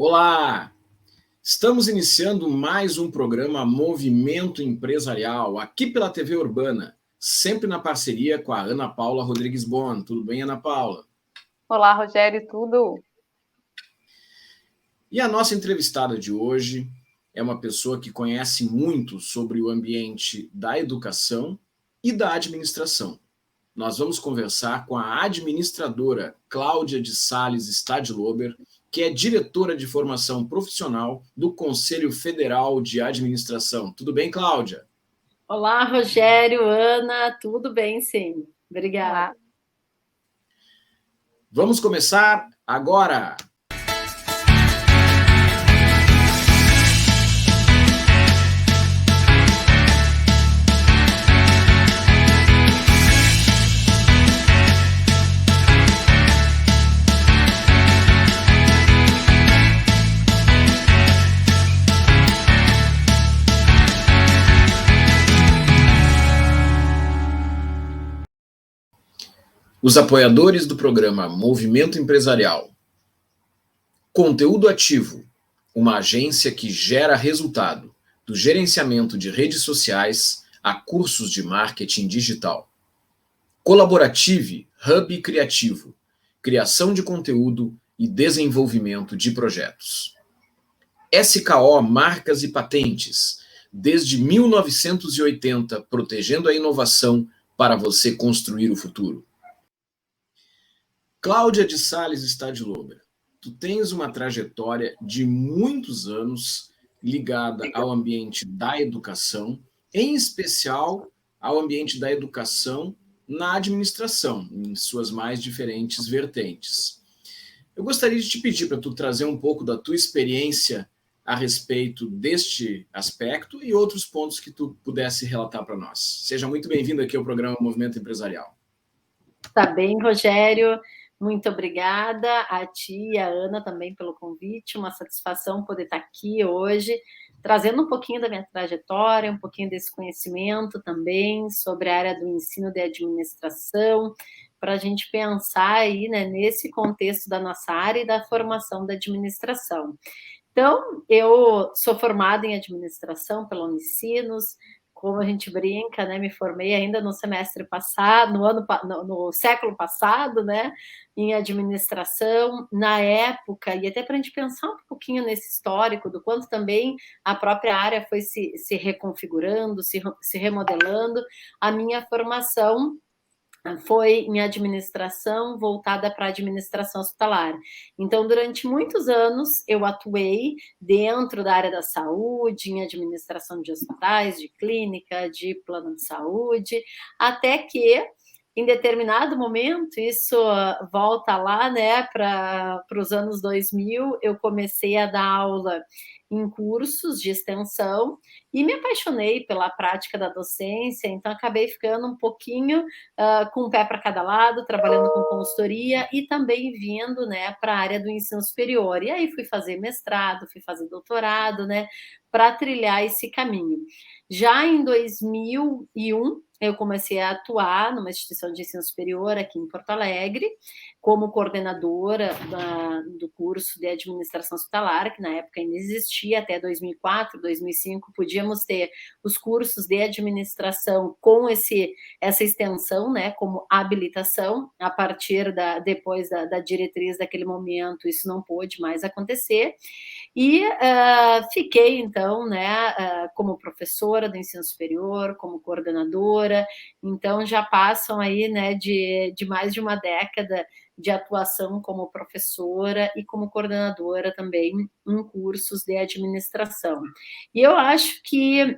Olá! Estamos iniciando mais um programa Movimento Empresarial, aqui pela TV Urbana, sempre na parceria com a Ana Paula Rodrigues Bon. Tudo bem, Ana Paula? Olá, Rogério, tudo? E a nossa entrevistada de hoje é uma pessoa que conhece muito sobre o ambiente da educação e da administração. Nós vamos conversar com a administradora Cláudia de Sales Stadlober, que é diretora de formação profissional do Conselho Federal de Administração. Tudo bem, Cláudia? Olá, Rogério, Ana, tudo bem, sim. Obrigada. Olá. Vamos começar agora. Os apoiadores do programa Movimento Empresarial. Conteúdo Ativo, uma agência que gera resultado, do gerenciamento de redes sociais a cursos de marketing digital. Colaborative, Hub Criativo, criação de conteúdo e desenvolvimento de projetos. SKO Marcas e Patentes, desde 1980, protegendo a inovação para você construir o futuro. Cláudia de Sales Stadlober, tu tens uma trajetória de muitos anos ligada ao ambiente da educação, em especial ao ambiente da educação na administração, em suas mais diferentes vertentes. Eu gostaria de te pedir para tu trazer um pouco da tua experiência a respeito deste aspecto e outros pontos que tu pudesse relatar para nós. Seja muito bem-vindo aqui ao programa Movimento Empresarial. Tá bem, Rogério. Muito obrigada a ti e a Ana também pelo convite. Uma satisfação poder estar aqui hoje, trazendo um pouquinho da minha trajetória, um pouquinho desse conhecimento também sobre a área do ensino de administração, para a gente pensar aí, né, nesse contexto da nossa área e da formação da administração. Então, eu sou formada em administração pela Unicinos. Como a gente brinca, né? Me formei ainda no semestre passado, no século passado, né? Em administração, na época, e até para a gente pensar um pouquinho nesse histórico, do quanto também a própria área foi se reconfigurando, se remodelando, a minha formação foi em administração voltada para a administração hospitalar. Então, durante muitos anos, eu atuei dentro da área da saúde, em administração de hospitais, de clínica, de plano de saúde, até que, em determinado momento, isso volta lá, né, para os anos 2000, eu comecei a dar aula em cursos de extensão e me apaixonei pela prática da docência, então acabei ficando um pouquinho com um pé para cada lado, trabalhando com consultoria e também vindo, né, para a área do ensino superior. E aí fui fazer mestrado, fui fazer doutorado, né, para trilhar esse caminho. Já em 2001, eu comecei a atuar numa instituição de ensino superior aqui em Porto Alegre, como coordenadora do curso de administração hospitalar, que na época ainda existia, até 2004, 2005, podíamos ter os cursos de administração com essa extensão, né, como habilitação. A partir depois da diretriz daquele momento, isso não pôde mais acontecer. E fiquei, então, né, como professora do ensino superior, como coordenadora. Então, já passam aí, né, de mais de uma década de atuação como professora e como coordenadora também em cursos de administração. E eu acho que,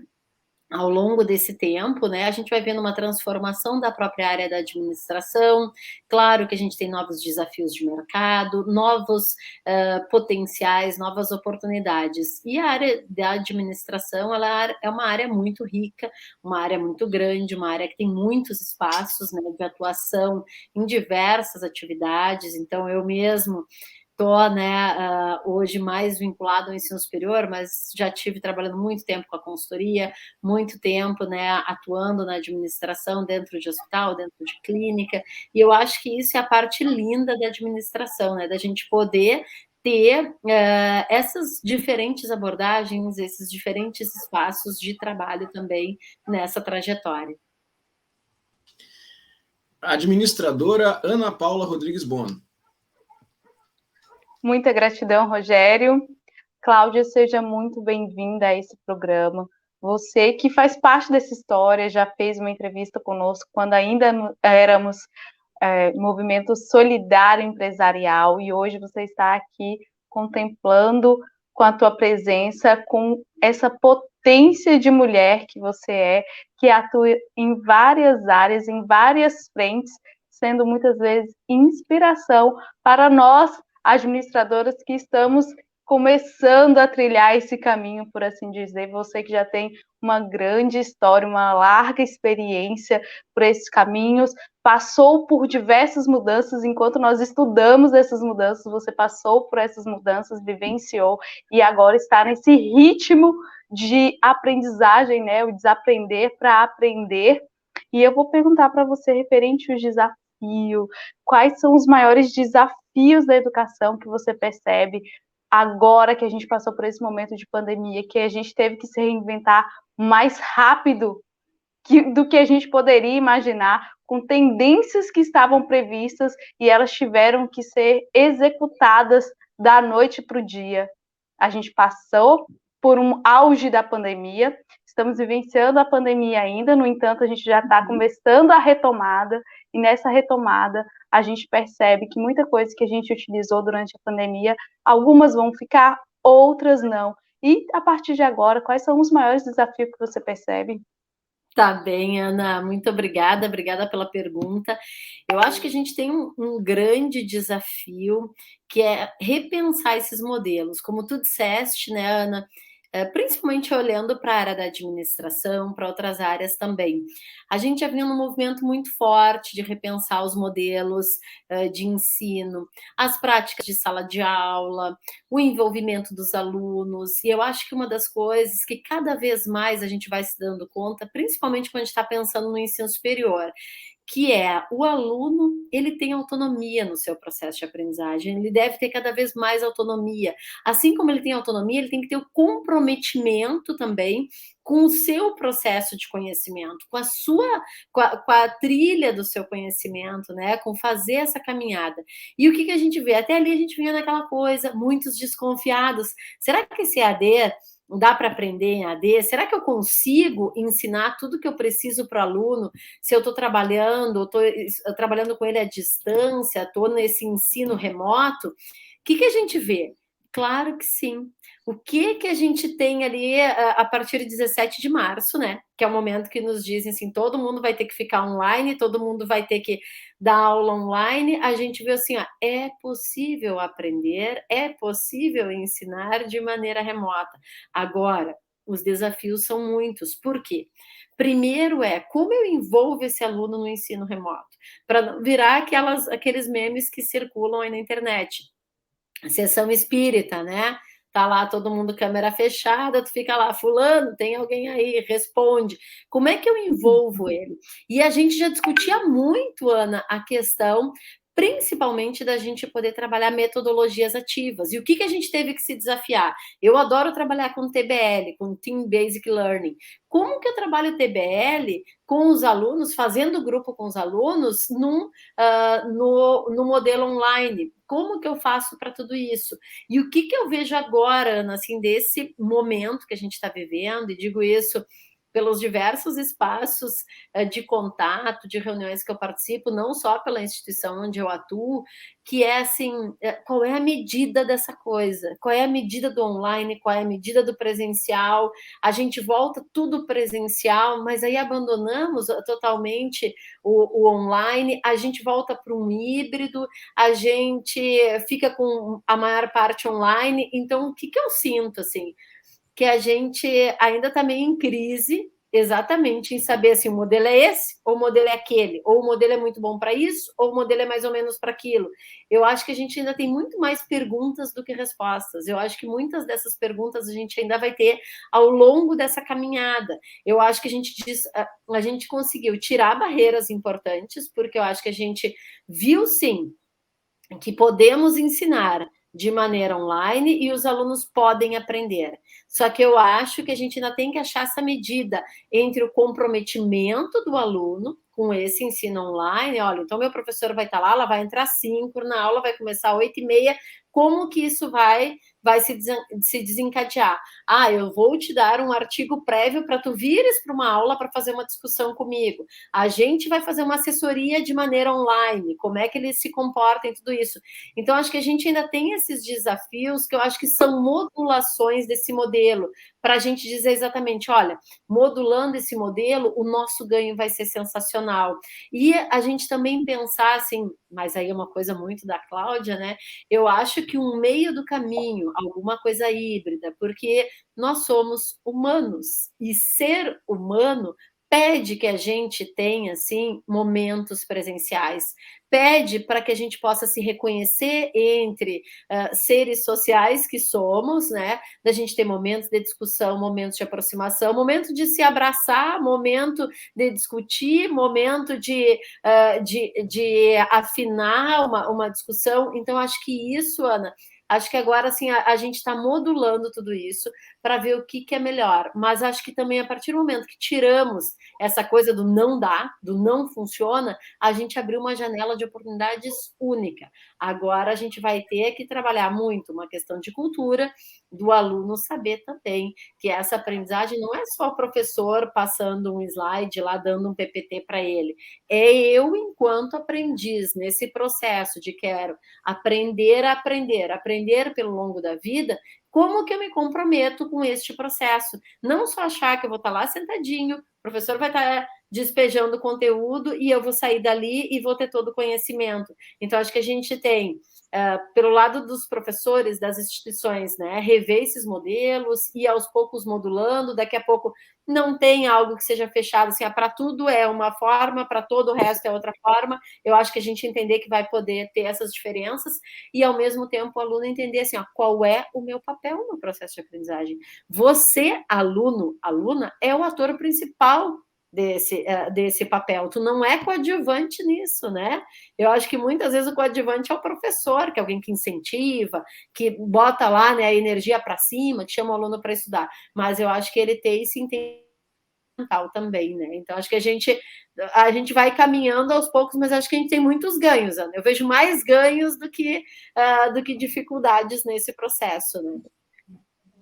ao longo desse tempo, né, a gente vai vendo uma transformação da própria área da administração. Claro que a gente tem novos desafios de mercado, novos potenciais, novas oportunidades. E a área da administração, ela é uma área muito rica, uma área muito grande, uma área que tem muitos espaços, né, de atuação em diversas atividades. Então, eu mesmo estou, né, hoje mais vinculado ao ensino superior, mas já tive trabalhando muito tempo com a consultoria, muito tempo, né, atuando na administração dentro de hospital, dentro de clínica, e eu acho que isso é a parte linda da administração, né, da gente poder ter essas diferentes abordagens, esses diferentes espaços de trabalho também nessa trajetória. Administradora Ana Paula Rodrigues Bono. Muita gratidão, Rogério. Cláudia, seja muito bem-vinda a esse programa. Você que faz parte dessa história, já fez uma entrevista conosco quando ainda éramos movimento solidário empresarial, e hoje você está aqui contemplando com a tua presença, com essa potência de mulher que você é, que atua em várias áreas, em várias frentes, sendo muitas vezes inspiração para nós, administradoras, que estamos começando a trilhar esse caminho, por assim dizer. Você que já tem uma grande história, uma larga experiência por esses caminhos, passou por diversas mudanças. Enquanto nós estudamos essas mudanças, você passou por essas mudanças, vivenciou, e agora está nesse ritmo de aprendizagem, né? O desaprender para aprender. E eu vou perguntar para você, referente aos desafios, quais são os maiores desafios da educação que você percebe agora que a gente passou por esse momento de pandemia, que a gente teve que se reinventar mais rápido do que a gente poderia imaginar, com tendências que estavam previstas e elas tiveram que ser executadas da noite para o dia. A gente passou por um auge da pandemia, estamos vivenciando a pandemia ainda, no entanto, a gente já está começando a retomada, e nessa retomada a gente percebe que muita coisa que a gente utilizou durante a pandemia, algumas vão ficar, outras não. E a partir de agora, quais são os maiores desafios que você percebe? Tá bem, Ana, muito obrigada pela pergunta. Eu acho que a gente tem um grande desafio, que é repensar esses modelos. Como tu disseste, né, Ana, principalmente olhando para a área da administração, para outras áreas também. A gente já vinha num movimento muito forte de repensar os modelos de ensino, as práticas de sala de aula, o envolvimento dos alunos, e eu acho que uma das coisas que cada vez mais a gente vai se dando conta, principalmente quando a gente está pensando no ensino superior, que é o aluno, ele tem autonomia no seu processo de aprendizagem, ele deve ter cada vez mais autonomia. Assim como ele tem autonomia, ele tem que ter o comprometimento também com o seu processo de conhecimento, com a trilha do seu conhecimento, né? Com fazer essa caminhada. E o que a gente vê? Até ali a gente vinha naquela coisa, muitos desconfiados. Será que esse EAD dá para aprender em AD? Será que eu consigo ensinar tudo que eu preciso para o aluno se eu estou trabalhando com ele à distância, estou nesse ensino remoto? O que a gente vê? Claro que sim. O que a gente tem ali a partir de 17 de março, né? Que é o momento que nos dizem assim, todo mundo vai ter que ficar online, todo mundo vai ter que dar aula online. A gente vê assim, ó, é possível aprender, é possível ensinar de maneira remota. Agora, os desafios são muitos. Por quê? Primeiro como eu envolvo esse aluno no ensino remoto? Para não virar aqueles memes que circulam aí na internet. A sessão espírita, né? Tá lá todo mundo câmera fechada, tu fica lá, fulano, tem alguém aí, responde. Como é que eu envolvo ele? E a gente já discutia muito, Ana, a questão principalmente da gente poder trabalhar metodologias ativas. E o que a gente teve que se desafiar? Eu adoro trabalhar com TBL, com Team Basic Learning. Como que eu trabalho TBL com os alunos, fazendo grupo com os alunos no modelo online? Como que eu faço para tudo isso? E o que eu vejo agora, Ana, assim, desse momento que a gente está vivendo, e digo isso pelos diversos espaços de contato, de reuniões que eu participo, não só pela instituição onde eu atuo, que é assim, qual é a medida dessa coisa? Qual é a medida do online? Qual é a medida do presencial? A gente volta tudo presencial, mas aí abandonamos totalmente o online, a gente volta para um híbrido, a gente fica com a maior parte online. Então, o que eu sinto, assim? Que a gente ainda está meio em crise, exatamente, em saber se o modelo é esse, ou o modelo é aquele, ou o modelo é muito bom para isso, ou o modelo é mais ou menos para aquilo. Eu acho que a gente ainda tem muito mais perguntas do que respostas. Eu acho que muitas dessas perguntas a gente ainda vai ter ao longo dessa caminhada. Eu acho que a gente conseguiu tirar barreiras importantes, porque eu acho que a gente viu, sim, que podemos ensinar de maneira online e os alunos podem aprender. Só que eu acho que a gente ainda tem que achar essa medida entre o comprometimento do aluno com esse ensino online. Olha, então meu professor vai estar lá, ela vai entrar às 5 na aula, vai começar às 8h30, como que isso vai se desencadear? Ah, eu vou te dar um artigo prévio para tu vires para uma aula para fazer uma discussão comigo. A gente vai fazer uma assessoria de maneira online, como é que eles se comportam em tudo isso. Então, acho que a gente ainda tem esses desafios que eu acho que são modulações desse modelo, para a gente dizer exatamente, olha, modulando esse modelo, o nosso ganho vai ser sensacional. E a gente também pensar assim, mas aí é uma coisa muito da Cláudia, né? Eu acho que um meio do caminho, alguma coisa híbrida, porque nós somos humanos, e ser humano pede que a gente tenha, assim, momentos presenciais, pede para que a gente possa se reconhecer entre seres sociais que somos, né? Da gente ter momentos de discussão, momentos de aproximação, momento de se abraçar, momento de discutir, momento de afinar uma discussão. Então, acho que isso, Ana, acho que agora assim, a gente está modulando tudo isso para ver o que é melhor. Mas acho que também, a partir do momento que tiramos essa coisa do não dá, do não funciona, a gente abriu uma janela de oportunidades única. Agora a gente vai ter que trabalhar muito uma questão de cultura, do aluno saber também que essa aprendizagem não é só o professor passando um slide lá, dando um PPT para ele. É eu, enquanto aprendiz, nesse processo de quero aprender a aprender, aprender pelo longo da vida, como que eu me comprometo com este processo? Não só achar que eu vou estar lá sentadinho, o professor vai estar despejando conteúdo e eu vou sair dali e vou ter todo o conhecimento. Então, acho que a gente tem, pelo lado dos professores, das instituições, né, rever esses modelos e aos poucos modulando, daqui a pouco não tem algo que seja fechado, assim, para tudo é uma forma, para todo o resto é outra forma. Eu acho que a gente entender que vai poder ter essas diferenças e, ao mesmo tempo, o aluno entender assim, ó, qual é o meu papel no processo de aprendizagem. Você, aluno, aluna, é o ator principal desse papel. Tu não é coadjuvante nisso, né? Eu acho que muitas vezes o coadjuvante é o professor, que é alguém que incentiva, que bota lá, né, a energia para cima, que chama o aluno para estudar. Mas eu acho que ele tem esse entendimento também, né? Então, acho que a gente vai caminhando aos poucos, mas acho que a gente tem muitos ganhos, Ana. Eu vejo mais ganhos do que dificuldades nesse processo, né?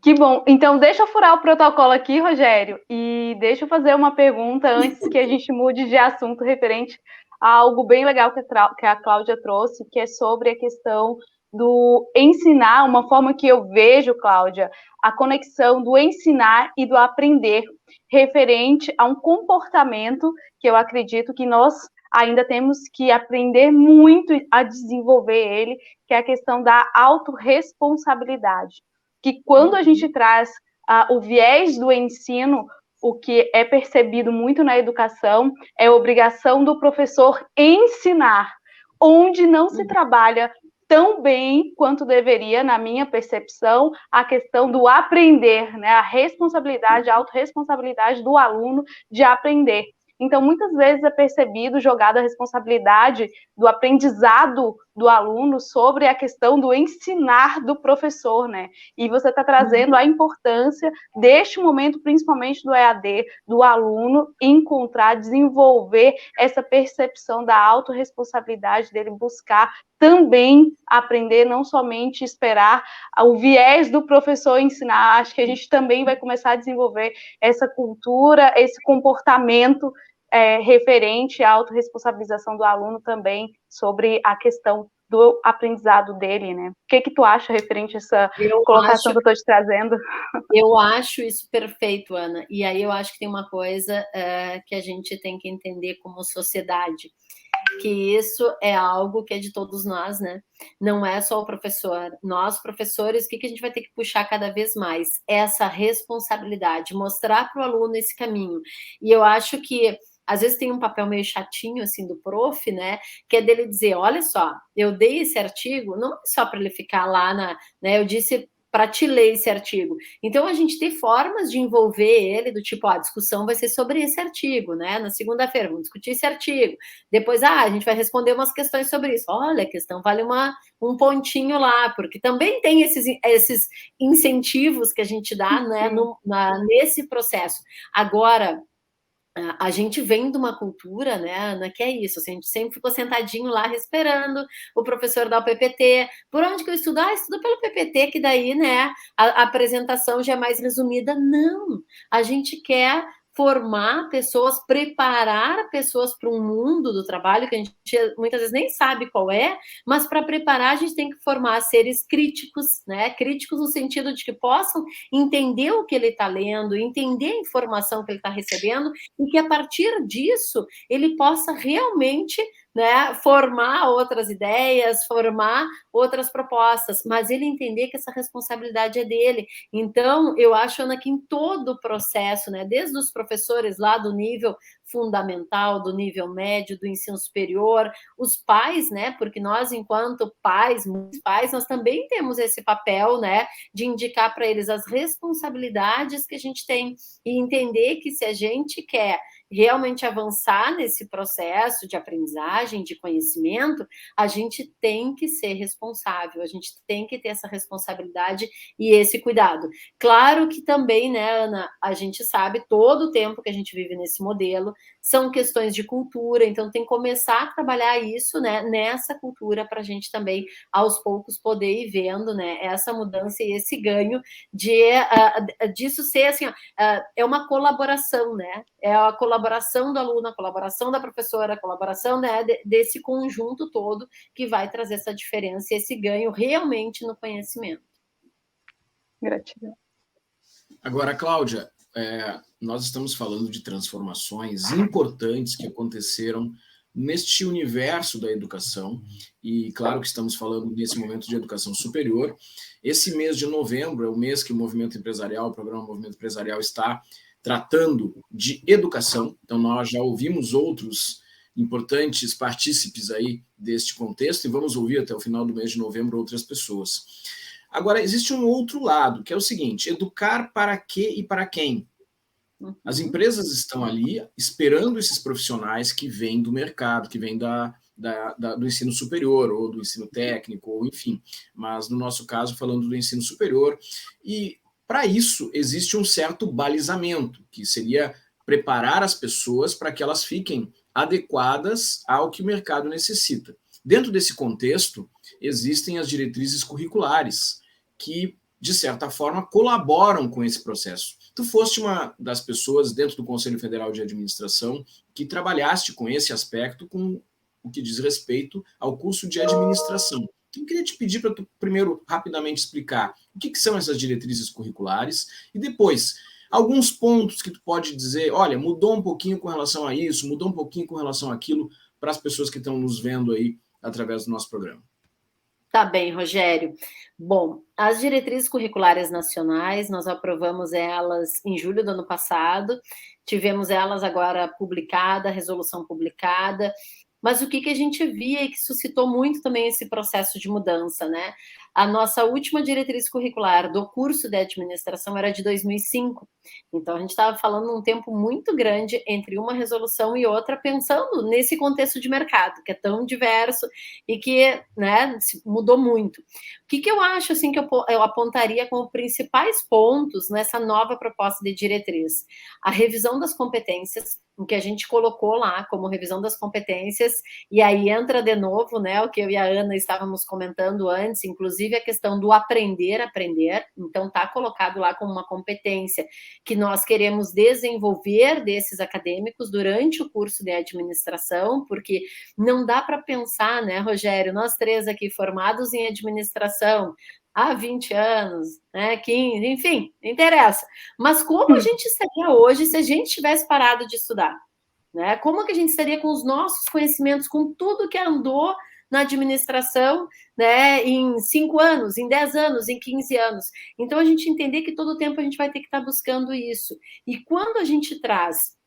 Que bom. Então, deixa eu furar o protocolo aqui, Rogério, e deixa eu fazer uma pergunta antes que a gente mude de assunto referente a algo bem legal que a Cláudia trouxe, que é sobre a questão do ensinar, uma forma que eu vejo, Cláudia, a conexão do ensinar e do aprender, referente a um comportamento que eu acredito que nós ainda temos que aprender muito a desenvolver ele, que é a questão da autorresponsabilidade. Que quando a gente traz o viés do ensino, o que é percebido muito na educação é a obrigação do professor ensinar, onde não se trabalha tão bem quanto deveria, na minha percepção, a questão do aprender, né? A responsabilidade, a autorresponsabilidade do aluno de aprender. Então, muitas vezes é percebido, jogado a responsabilidade do aprendizado do aluno sobre a questão do ensinar do professor, né? E você está trazendo a importância deste momento, principalmente do EAD, do aluno encontrar, desenvolver essa percepção da autorresponsabilidade dele, buscar também aprender, não somente esperar o viés do professor ensinar. Acho que a gente também vai começar a desenvolver essa cultura, esse comportamento referente à autorresponsabilização do aluno também sobre a questão do aprendizado dele, né? O que tu acha referente a essa colocação que eu estou te trazendo? Eu acho isso perfeito, Ana. E aí eu acho que tem uma coisa que a gente tem que entender como sociedade, que isso é algo que é de todos nós, né? Não é só o professor. Nós, professores, o que a gente vai ter que puxar cada vez mais? Essa responsabilidade, mostrar para o aluno esse caminho. E eu acho que às vezes tem um papel meio chatinho, assim, do prof, né, que é dele dizer, olha só, eu dei esse artigo, não só para ele ficar lá né, eu disse para te ler esse artigo. Então, a gente tem formas de envolver ele, do tipo, a discussão vai ser sobre esse artigo, né? Na segunda-feira, vamos discutir esse artigo. Depois, a gente vai responder umas questões sobre isso. Olha, a questão vale um pontinho lá, porque também tem esses incentivos que a gente dá, né, nesse processo. Agora, a gente vem de uma cultura, né, Ana, que é isso, assim, a gente sempre ficou sentadinho lá esperando o professor dar o PPT. Por onde que eu estudo? Estudo pelo PPT, que daí, né, a apresentação já é mais resumida. Não, a gente quer formar pessoas, preparar pessoas para um mundo do trabalho que a gente muitas vezes nem sabe qual é, mas para preparar a gente tem que formar seres críticos, né? Críticos no sentido de que possam entender o que ele está lendo, entender a informação que ele está recebendo e que a partir disso ele possa realmente, né, formar outras ideias, formar outras propostas, mas ele entender que essa responsabilidade é dele. Então, eu acho, Ana, que em todo o processo, né, desde os professores lá do nível fundamental, do nível médio, do ensino superior, os pais, né, porque nós, enquanto pais, muitos pais, nós também temos esse papel, né, de indicar para eles as responsabilidades que a gente tem e entender que se a gente quer realmente avançar nesse processo de aprendizagem, de conhecimento, a gente tem que ser responsável, a gente tem que ter essa responsabilidade e esse cuidado. Claro que também, né, Ana, a gente sabe todo o tempo que a gente vive nesse modelo, são questões de cultura, então tem que começar a trabalhar isso, né, nessa cultura para a gente também, aos poucos, poder ir vendo, né, essa mudança e esse ganho disso ser, assim, é uma colaboração, né, é a colaboração do aluno, a colaboração da professora, a colaboração, né, desse conjunto todo que vai trazer essa diferença e esse ganho realmente no conhecimento. Gratidão. Agora, Cláudia, nós estamos falando de transformações importantes que aconteceram neste universo da educação e, claro, que estamos falando nesse momento de educação superior. Esse mês de novembro é o mês que o Movimento Empresarial, o programa Movimento Empresarial, está tratando de educação. Então, nós já ouvimos outros importantes partícipes aí deste contexto e vamos ouvir até o final do mês de novembro outras pessoas. Agora, existe um outro lado, que é o seguinte: educar para quê e para quem? As empresas estão ali esperando esses profissionais que vêm do mercado, que vêm do ensino superior, ou do ensino técnico, ou enfim, mas no nosso caso, falando do ensino superior, e para isso existe um certo balizamento, que seria preparar as pessoas para que elas fiquem adequadas ao que o mercado necessita. Dentro desse contexto, existem as diretrizes curriculares, que, de certa forma, colaboram com esse processo. Tu foste uma das pessoas dentro do Conselho Federal de Administração que trabalhaste com esse aspecto, com o que diz respeito ao curso de administração. Eu queria te pedir para tu, primeiro, rapidamente explicar o que são essas diretrizes curriculares e depois alguns pontos que tu pode dizer, olha, mudou um pouquinho com relação a isso, mudou um pouquinho com relação àquilo, para as pessoas que estão nos vendo aí através do nosso programa. Tá bem, Rogério. Bom, as diretrizes curriculares nacionais, nós aprovamos elas em julho do ano passado, tivemos elas agora publicada, resolução publicada, mas o que a gente via e que suscitou muito também esse processo de mudança, né? A nossa última diretriz curricular do curso de administração era de 2005, então a gente estava falando um tempo muito grande entre uma resolução e outra, pensando nesse contexto de mercado, que é tão diverso e que, né, mudou muito. O que eu acho, assim, que eu apontaria como principais pontos nessa nova proposta de diretriz? A revisão das competências, o que a gente colocou lá como revisão das competências, e aí entra de novo, né, o que eu e a Ana estávamos comentando antes, inclusive a questão do aprender, então está colocado lá como uma competência que nós queremos desenvolver desses acadêmicos durante o curso de administração, porque não dá para pensar, né, Rogério, nós três aqui formados em administração, há 20 anos, né, 15, enfim, não interessa. Mas como a gente estaria hoje se a gente tivesse parado de estudar? Né? Como que a gente estaria com os nossos conhecimentos, com tudo que andou na administração, né, em 5 anos, em 10 anos, em 15 anos? Então, a gente entender que todo o tempo a gente vai ter que estar buscando isso. E quando a gente traz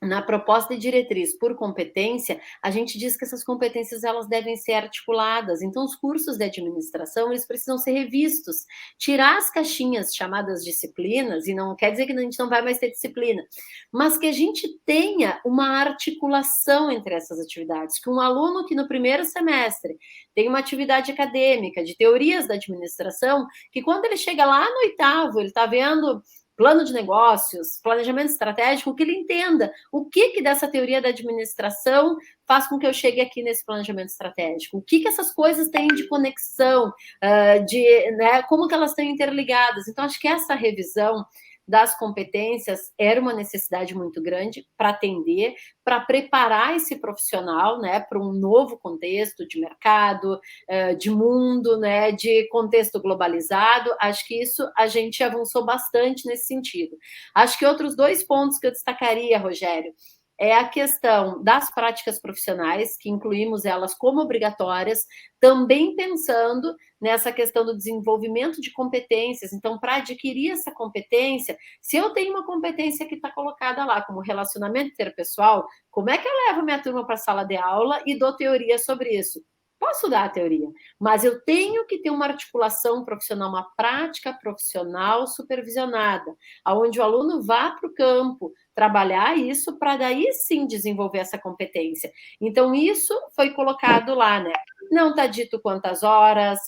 na proposta de diretriz por competência, a gente diz que essas competências elas devem ser articuladas. Então, os cursos de administração eles precisam ser revistos, tirar as caixinhas chamadas disciplinas, e não quer dizer que a gente não vai mais ter disciplina, mas que a gente tenha uma articulação entre essas atividades, que um aluno que no primeiro semestre tem uma atividade acadêmica de teorias da administração, que quando ele chega lá no oitavo, ele está vendo plano de negócios, planejamento estratégico, que ele entenda o que dessa teoria da administração faz com que eu chegue aqui nesse planejamento estratégico, o que essas coisas têm de conexão, né, como que elas estão interligadas. Então, acho que essa revisão das competências era uma necessidade muito grande para atender, para preparar esse profissional, né, para um novo contexto de mercado, de mundo, né, de contexto globalizado. Acho que isso a gente avançou bastante nesse sentido. Acho que outros 2 pontos que eu destacaria, Rogério, é a questão das práticas profissionais, que incluímos elas como obrigatórias, também pensando nessa questão do desenvolvimento de competências. Então, para adquirir essa competência, se eu tenho uma competência que está colocada lá, como relacionamento interpessoal, como é que eu levo minha turma para a sala de aula e dou teoria sobre isso? Posso dar a teoria, mas eu tenho que ter uma articulação profissional, uma prática profissional supervisionada, onde o aluno vá para o campo trabalhar isso para daí sim desenvolver essa competência. Então, isso foi colocado lá, né? Não está dito quantas horas,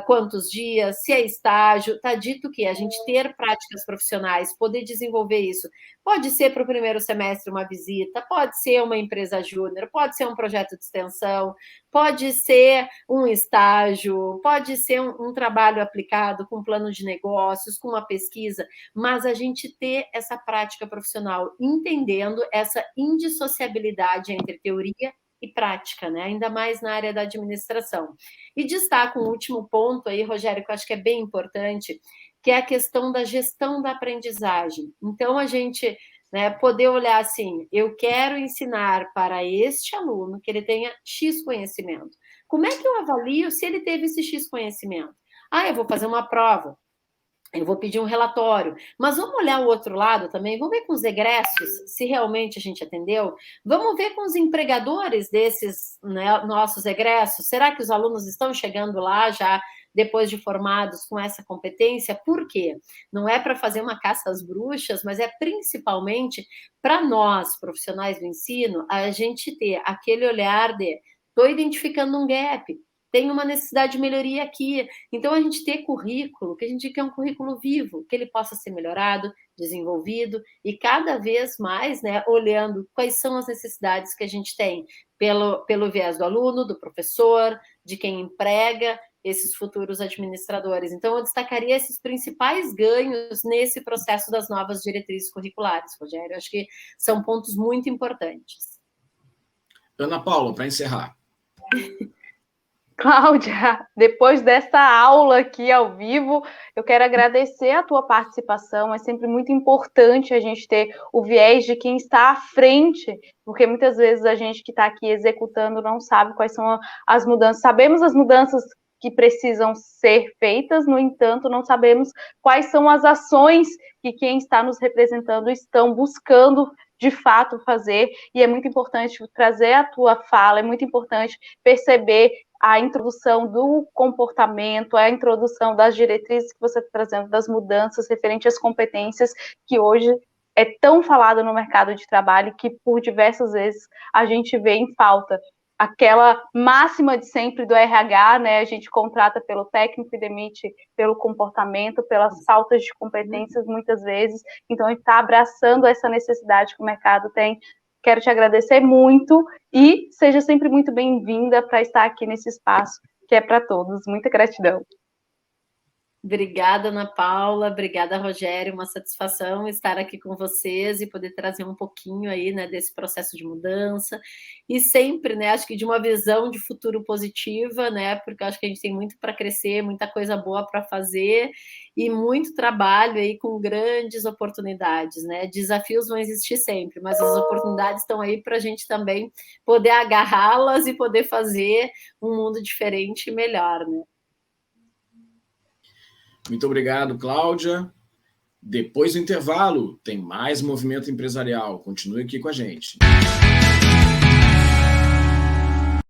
quantos dias, se é estágio, está dito que a gente ter práticas profissionais, poder desenvolver isso. Pode ser para o primeiro semestre uma visita, pode ser uma empresa júnior, pode ser um projeto de extensão, pode ser um estágio, pode ser um trabalho aplicado com plano de negócios, com uma pesquisa, mas a gente ter essa prática profissional, entendendo essa indissociabilidade entre teoria e prática, né? Ainda mais na área da administração. E destaco um último ponto aí, Rogério, que eu acho que é bem importante, que é a questão da gestão da aprendizagem. Então, a gente, né, poder olhar assim, eu quero ensinar para este aluno que ele tenha X conhecimento. Como é que eu avalio se ele teve esse X conhecimento? Eu vou fazer uma prova. Eu vou pedir um relatório, mas vamos olhar o outro lado também, vamos ver com os egressos, se realmente a gente atendeu, vamos ver com os empregadores desses, né, nossos egressos, será que os alunos estão chegando lá já depois de formados com essa competência? Por quê? Não é para fazer uma caça às bruxas, mas é principalmente para nós, profissionais do ensino, a gente ter aquele olhar de estou identificando um gap, tem uma necessidade de melhoria aqui. Então, a gente ter currículo, que a gente quer um currículo vivo, que ele possa ser melhorado, desenvolvido, e cada vez mais, né, olhando quais são as necessidades que a gente tem, pelo viés do aluno, do professor, de quem emprega esses futuros administradores. Então, eu destacaria esses principais ganhos nesse processo das novas diretrizes curriculares, Rogério. Acho que são pontos muito importantes. Ana Paula, para encerrar. Cláudia, depois dessa aula aqui ao vivo, eu quero agradecer a tua participação. É sempre muito importante a gente ter o viés de quem está à frente, porque muitas vezes a gente que está aqui executando não sabe quais são as mudanças. Sabemos as mudanças que precisam ser feitas, no entanto, não sabemos quais são as ações que quem está nos representando estão buscando de fato fazer, e é muito importante trazer a tua fala, é muito importante perceber a introdução do comportamento, a introdução das diretrizes que você está trazendo, das mudanças referente às competências que hoje é tão falado no mercado de trabalho que por diversas vezes a gente vê em falta. Aquela máxima de sempre do RH, né? A gente contrata pelo técnico e demite pelo comportamento, pelas faltas de competências muitas vezes. Então, a gente está abraçando essa necessidade que o mercado tem. Quero te agradecer muito e seja sempre muito bem-vinda para estar aqui nesse espaço que é para todos. Muita gratidão. Obrigada, Ana Paula, obrigada, Rogério, uma satisfação estar aqui com vocês e poder trazer um pouquinho aí, né, desse processo de mudança e sempre, né, acho que de uma visão de futuro positiva, né, porque eu acho que a gente tem muito para crescer, muita coisa boa para fazer e muito trabalho aí com grandes oportunidades, né, desafios vão existir sempre, mas as oportunidades estão aí para a gente também poder agarrá-las e poder fazer um mundo diferente e melhor, né. Muito obrigado, Cláudia. Depois do intervalo, tem mais Movimento Empresarial. Continue aqui com a gente.